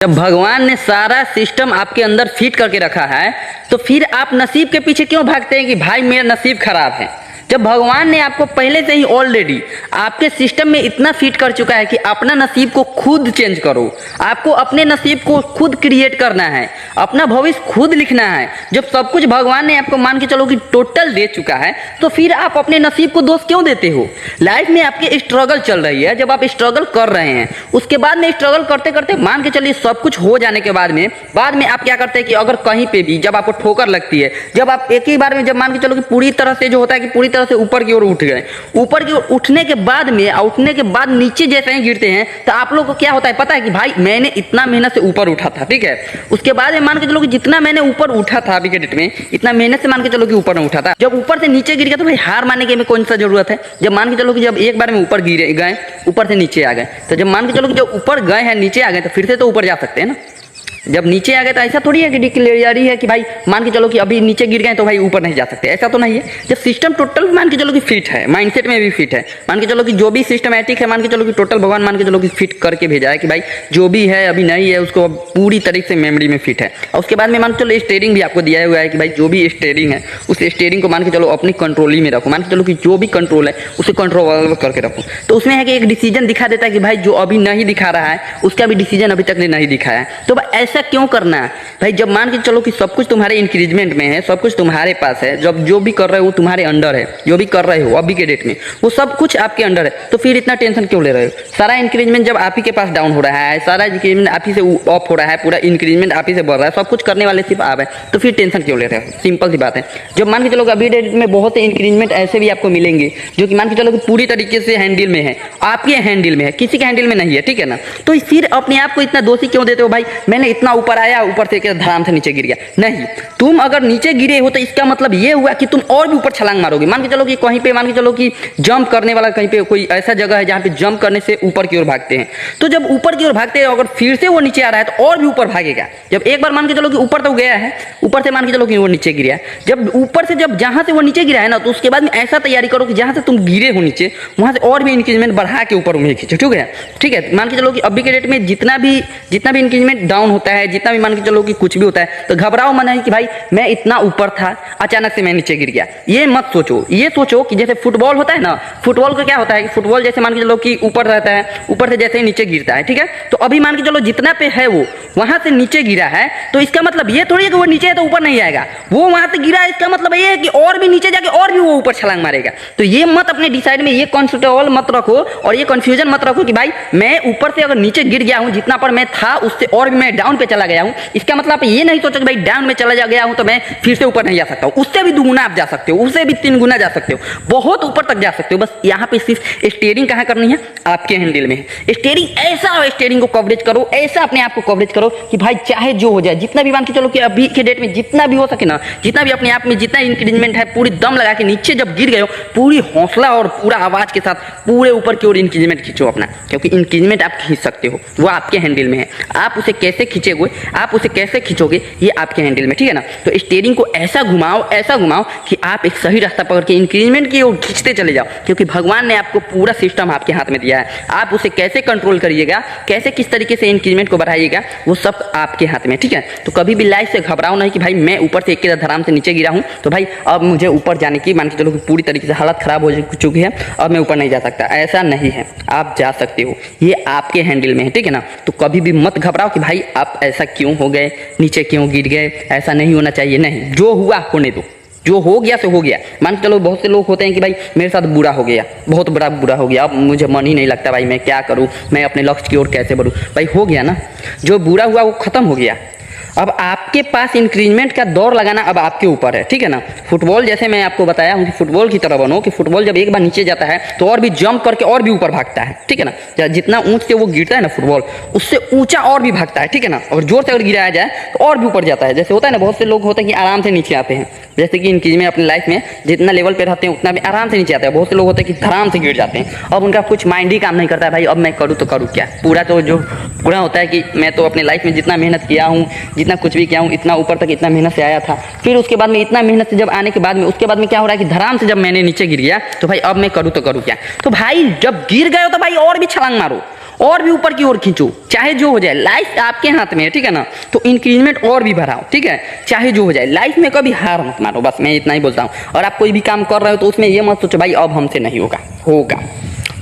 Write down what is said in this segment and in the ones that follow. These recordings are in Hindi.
जब भगवान ने सारा सिस्टम आपके अंदर फिट करके रखा है तो फिर आप नसीब के पीछे क्यों भागते हैं कि भाई मेरा नसीब खराब है। जब भगवान ने आपको पहले से ही ऑलरेडी आपके सिस्टम में इतना फिट कर चुका है कि अपना नसीब को खुद चेंज करो, आपको अपने नसीब को खुद क्रिएट करना है, अपना भविष्य खुद लिखना है। जब सब कुछ भगवान ने आपको मान के चलो कि टोटल दे चुका है तो फिर आप अपने नसीब को दोष क्यों देते हो। लाइफ में आपके स्ट्रगल चल रही है, जब आप स्ट्रगल कर रहे हैं उसके बाद में स्ट्रगल करते करते मान के चलिए सब कुछ हो जाने के बाद में आप क्या करते हैं कि अगर कहीं पे भी जब आपको ठोकर लगती है, जब आप एक ही बार में जब मान के चलो कि पूरी तरह से जो होता है कि पूरी तरह से ऊपर की ओर उठ गए, ऊपर की ओर उठने के बाद नीचे जैसे ही गिरते हैं तो आप लोग को क्या होता है पता है कि भाई मैंने इतना मेहनत से ऊपर उठा था, ठीक है। उसके बाद में मान के चलो कि जितना मैंने ऊपर उठा था अभी के डेट में इतना मेहनत से मान के चलो कि ऊपर में उठा था, जब ऊपर से नीचे गिर गया तो भाई हार मानने की में कौन सा जरूरत है। जब मान के चलो कि जब एक बार में ऊपर गिरे गए, ऊपर से नीचे आ गए, तो जब मान के चलो कि जब ऊपर गए हैं नीचे आ गए तो फिर से तो ऊपर जा सकते हैं ना। जब नीचे आ गए तो ऐसा थोड़ी है कि डिक्लेयरी है कि भाई मान के चलो कि अभी नीचे गिर गए तो भाई ऊपर नहीं जा सकते, ऐसा तो नहीं है। जब सिस्टम टोटल मान के चलो कि फिट है, माइंडसेट में भी फिट है, मान के चलो कि जो भी सिस्टमैटिक है मान के चलो कि टोटल भगवान मान के चलो कि फिट करके भेजा है कि भाई जो भी है अभी नहीं है उसको पूरी तरीके से मेमोरी में फिट है। और उसके बाद में मान के चलो स्टेयरिंग भी आपको दिया हुआ है कि भाई जो भी स्टेयरिंग है उस स्टेयरिंग को मान के चलो अपनी कंट्रोल ही में रखो, मान के चलो कि जो भी कंट्रोल है उसे कंट्रोल करके रखो। तो उसमें है कि एक डिसीजन दिखा देता है कि भाई जो अभी नहीं दिखा रहा है उसका भी डिसीजन अभी तक नहीं दिखाया है, तो भाई ऐसा क्यों करना है भाई। जब मान के चलो कि सब कुछ तुम्हारे इंक्रीजमेंट में है, सब कुछ तुम्हारे पास है, जब जो भी कर रहे हो वो तुम्हारे अंडर है, जो भी कर रहे हो अभी के डेट में वो सब कुछ आपके अंडर है, तो फिर इतना टेंशन क्यों ले रहे हो। सारा इंक्रीजमेंट जब आप ही के पास डाउन हो रहा है, सारा इंक्रीजमेंट आप ही से ऑफ हो रहा है, पूरा इंक्रीजमेंट आप ही से बढ़ रहा है, सब कुछ करने वाले सिर्फ आप है, तो फिर टेंशन क्यों ले रहे हो। सिंपल सी बात है। जब मान के चलो अभी डेट में बहुत से इंक्रीजमेंट ऐसे भी आपको मिलेंगे जो कि मान के चलो कि पूरी तरीके से हैंडल में है, आपके हैंडल में है, किसी के हैंडल में नहीं है, ठीक है ना। तो फिर अपने आप को इतना दोषी क्यों देते हो भाई, मैंने इतना ऊपर आया ऊपर से धड़ाम से नीचे गिर गया। नहीं, तुम अगर नीचे गिरे हो तो इसका मतलब ये हुआ कि तुम और भी ऊपर छलांग मारोगे। मान के चलो कि कहीं पे मान के चलो कि जंप करने वाला कहीं पे कोई ऐसा जगह है जहां पे जंप करने से ऊपर की ओर भागते हैं, तो जब ऊपर की ओर भागते हैं अगर फिर से वो नीचे आ रहा है तो और भी ऊपर भागेगा। जब एक बार मान के चलो कि ऊपर तो गया है, ऊपर से मान के चलो कि वो नीचे गिरा, जब ऊपर से जब जहां से वो नीचे गिरा है ना तो उसके बाद में ऐसा तैयारी करो कि जहां से तुम गिरे हो नीचे वहां से और भी इंक्रीजमेंट बढ़ा के ऊपर में खींचो, ठीक है। ठीक है, मान के चलो कि अभी के डेट में जितना भी इंक्रीजमेंट डाउन होता है, जितना भी मान के चलो कि कुछ भी होता है तो घबराओ मत नहीं कि भाई मैं इतना ऊपर था अचानक से मैं नीचे गिर गया। ये मत सोचो, ये सोचो कि जैसे फुटबॉल होता है ना, फुटबॉल का क्या होता है कि फुटबॉल जैसे मान के चलो कि ऊपर रहता है, ऊपर से जैसे ही नीचे गिरता है, ठीक है। तो अभी मान के चलो जितना पे है वो वहां से नीचे गिरा है, तो इसका मतलब ये थोड़ी है कि वो नीचे है तो ऊपर नहीं आएगा, वो वहां से गिरा है इसका मतलब ये है कि और भी नीचे जाके और भी वो ऊपर छलांग मारेगा। तो ये मत अपने डिसाइड में ये कॉन्सेप्ट मत रखो और ये कंफ्यूजन मत रखो कि भाई मैं ऊपर से अगर नीचे गिर गया हूं, जितना पर मैं था उससे और भी मैं डाउन पे चला गया हूं, इसका मतलब ये नहीं सोचो कि भाई डाउन में चला गया हूं तो मैं फिर से ऊपर नहीं जा सकता हूं। उससे भी दुगुना आप जा सकते हो, उससे भी 3 गुना जा सकते हो, बहुत ऊपर तक जा सकते हो। बस यहाँ पे सिर्फ स्टीयरिंग कहाँ करनी है, आपके हैंडल में है। स्टीयरिंग ऐसा स्टीयरिंग को कवरेज करो, ऐसा अपने आप को कवरेज करो कि भाई चाहे जो हो जाए, जितना भी मान के चलो कि अभी के डेट में जितना भी हो सके ना, जितना भी अपने आप में जितना इंक्रीजमेंट है पूरी दम लगा के नीचे जब गिर गए हो पूरी हौसला और पूरा आवाज के साथ पूरे ऊपर की ओर इंक्रीजमेंट खींचो अपना, क्योंकि इंक्रीजमेंट आप खींच सकते हो, वो आपके हैंडल में है। आप उसे कैसे खींचोगे, आप उसे कैसे खींचोगे ये आपके हैंडल में, ठीक है ना। तो स्टीयरिंग को ऐसा घुमाओ कि आप एक सही रास्ता पकड़ के इंक्रीजमेंट की ओर खींचते चले जाओ, क्योंकि भगवान ने आपको पूरा सिस्टम आपके हाथ में दिया है। आप उसे कैसे कंट्रोल करिएगा, कैसे किस तरीके से इंक्रीजमेंट को बढ़ाइएगा, वो सब आपके हाथ में, ठीक है। तो कभी भी लाइफ से घबराओ नहीं कि भाई मैं ऊपर से एक धड़ाम से नीचे गिरा हूं तो भाई अब मुझे ऊपर जाने की मान के चलो कि पूरी तरीके से हालत खराब हो चुकी है, अब मैं ऊपर नहीं जा सकता। ऐसा नहीं है, आप जा सकते हो, ये आपके हैंडल में है, ठीक है ना। तो कभी भी मत घबराओ कि भाई आप ऐसा क्यों हो गए, नीचे क्यों गिर गए, ऐसा नहीं होना चाहिए। नहीं, जो हुआ होने दो, जो हो गया सो हो गया। मान के चलो बहुत से लोग होते हैं कि भाई मेरे साथ बुरा हो गया, बहुत बड़ा बुरा हो गया, अब मुझे मन ही नहीं लगता भाई मैं क्या करूं, मैं अपने लक्ष्य की ओर कैसे बढ़ूं। भाई हो गया ना, जो बुरा हुआ वो खत्म हो गया। अब आपके पास इंक्रीजमेंट का दौर लगाना अब आपके ऊपर है, ठीक है ना। फुटबॉल जैसे मैं आपको बताया हूँ कि फुटबॉल की तरह बनो, कि फुटबॉल जब एक बार नीचे जाता है तो और भी जंप करके और भी ऊपर भागता है, ठीक है ना। जितना ऊंच से वो गिरता है ना फुटबॉल, उससे ऊंचा और भी भागता है, ठीक है ना। और जोर से अगर गिराया जाए तो और भी ऊपर जाता है। जैसे होता है ना, बहुत से लोग होते हैं कि आराम से नीचे आते हैं, जैसे कि इंक्रीजमेंट अपने लाइफ में जितना लेवल पे रहते हैं उतना भी आराम से नीचे आते हैं। बहुत से लोग होते हैं कि धड़ाम से गिर जाते हैं, अब उनका कुछ माइंड ही काम नहीं करता है, भाई अब मैं करूँ तो करूँ क्या। पूरा तो जो पूरा होता है कि मैं तो अपने लाइफ में जितना मेहनत किया हूँ, जितना कुछ भी किया हूँ, इतना ऊपर तक इतना मेहनत से आया था, फिर उसके बाद में इतना मेहनत से जब आने के बाद में उसके बाद में क्या हो रहा है कि धड़ाम से जब मैंने नीचे गिर गया तो भाई अब मैं करूँ तो करूँ क्या। तो भाई जब गिर गए हो तो भाई और भी छलांग मारो, और भी ऊपर की ओर खींचो, चाहे जो हो जाए, लाइफ आपके हाथ में है, ठीक है ना। तो इंक्रीजमेंट और भी बढ़ाओ, ठीक है, चाहे जो हो जाए। लाइफ में कभी हार मत मानो, बस मैं इतना ही बोलता हूँ। और आप कोई भी काम कर रहे हो तो उसमें ये मत सोचो भाई अब हमसे नहीं होगा, होगा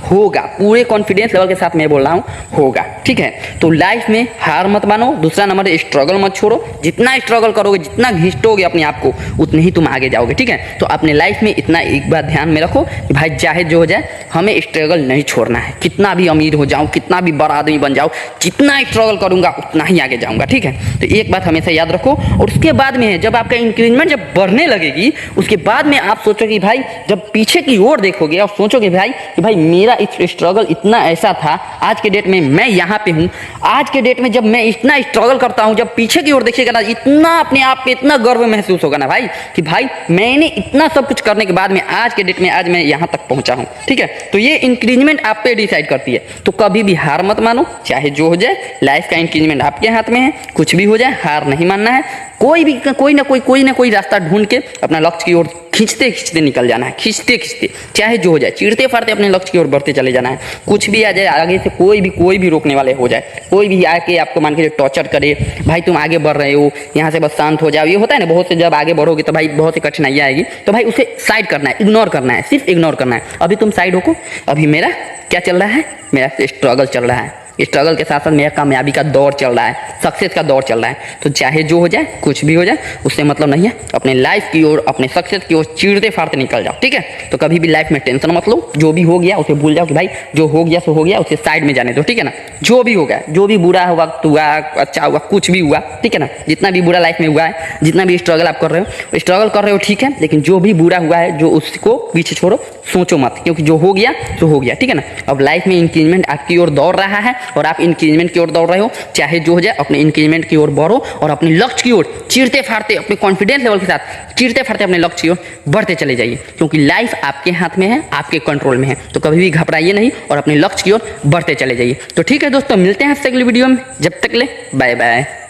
होगा, पूरे कॉन्फिडेंस लेवल के साथ मैं बोल रहा हूँ होगा, ठीक है। तो लाइफ में हार मत मानो। दूसरा नंबर, स्ट्रगल मत छोड़ो। जितना स्ट्रगल करोगे, जितना घिसटोगे अपने आप को, उतने ही तुम आगे जाओगे, ठीक है। तो अपने लाइफ में इतना एक बात ध्यान में रखो कि भाई चाहे जो हो जाए हमें स्ट्रगल नहीं छोड़ना है। कितना भी अमीर हो जाऊँ, कितना भी बड़ा आदमी बन जाऊँ, जितना स्ट्रगल करूँगा उतना ही आगे जाऊँगा, ठीक है। तो एक बात हमेशा याद रखो। और उसके बाद में है जब आपका इंक्रीजमेंट जब बढ़ने लगेगी, उसके बाद में आप सोचो कि भाई जब पीछे की ओर देखोगे और सोचोगे भाई कि भाई मेरा स्ट्रगल इतना ऐसा था, आज के डेट में मैं यहाँ पे हूँ। आज के डेट में जब मैं इतना स्ट्रगल करता हूँ, जब पीछे की ओर देखिएगा ना, इतना अपने आप पे इतना गर्व महसूस होगा ना भाई कि भाई मैंने इतना सब कुछ करने के बाद में आज के डेट में आज मैं यहाँ तक पहुँचा हूँ, ठीक है। तो ये इंक्रीजमेंट आप पे डिसाइड करती है। तो कभी भी हार मत मानो, चाहे जो हो जाए। लाइफ का इंक्रीजमेंट आपके हाथ में है, कुछ भी हो जाए हार नहीं मानना है। कोई ना कोई रास्ता ढूंढ के अपना लक्ष्य की ओर खींचते खींचते निकल जाना है, खींचते खींचते, चाहे जो हो जाए, चीरते फाड़ते अपने लक्ष्य की ओर बढ़ते चले जाना है। कुछ भी आ जाए आगे से, कोई भी रोकने वाले हो जाए, कोई भी आके आपको मान के टॉर्चर करे, भाई तुम आगे बढ़ रहे हो, यहाँ से बस शांत हो जाओ, ये होता है ना बहुत से। जब आगे बढ़ोगे तो भाई बहुत सी कठिनाइयाँ आएगी, तो भाई उसे साइड करना है, इग्नोर करना है, सिर्फ इग्नोर करना है। अभी तुम साइड होको, अभी मेरा क्या चल रहा है, मेरा स्ट्रगल चल रहा है। स्ट्रगल के साथ साथ मेरा कामयाबी का दौर चल रहा है, सक्सेस का दौर चल रहा है। तो चाहे जो हो जाए, कुछ भी हो जाए, उससे मतलब नहीं है। अपने लाइफ की ओर, अपने सक्सेस की ओर चीरते फाड़ते निकल जाओ, ठीक है। तो कभी भी लाइफ में टेंशन मत लो। जो भी हो गया उसे भूल जाओ कि भाई जो हो गया सो हो गया, उसे साइड में जाने दो, ठीक है ना। जो भी होगा, जो भी बुरा वक्त हुआ, अच्छा हुआ, कुछ भी हुआ, ठीक है ना। जितना भी बुरा लाइफ में हुआ है, जितना भी स्ट्रगल आप कर रहे हो ठीक है, लेकिन जो भी बुरा हुआ है, जो उसको पीछे छोड़ो, सोचो मत, क्योंकि जो हो गया सो हो गया, ठीक है ना। अब लाइफ में इंक्रीजमेंट आपकी ओर दौड़ रहा है और आप इंक्रीजमेंट की ओर दौड़ रहे हो। चाहे जो हो जाए, अपने इंक्रीजमेंट की ओर बढ़ो और अपने लक्ष्य की ओर चीरते फाड़ते, अपने कॉन्फिडेंस लेवल के साथ चीरते फाड़ते अपने लक्ष्य की ओर बढ़ते चले जाइए, क्योंकि लाइफ आपके हाथ में है, आपके कंट्रोल में है। तो कभी भी घबराइए नहीं और अपने लक्ष्य की ओर बढ़ते चले जाइए। तो ठीक है दोस्तों, मिलते हैं अगली वीडियो में। जब तक ले बाय बाय।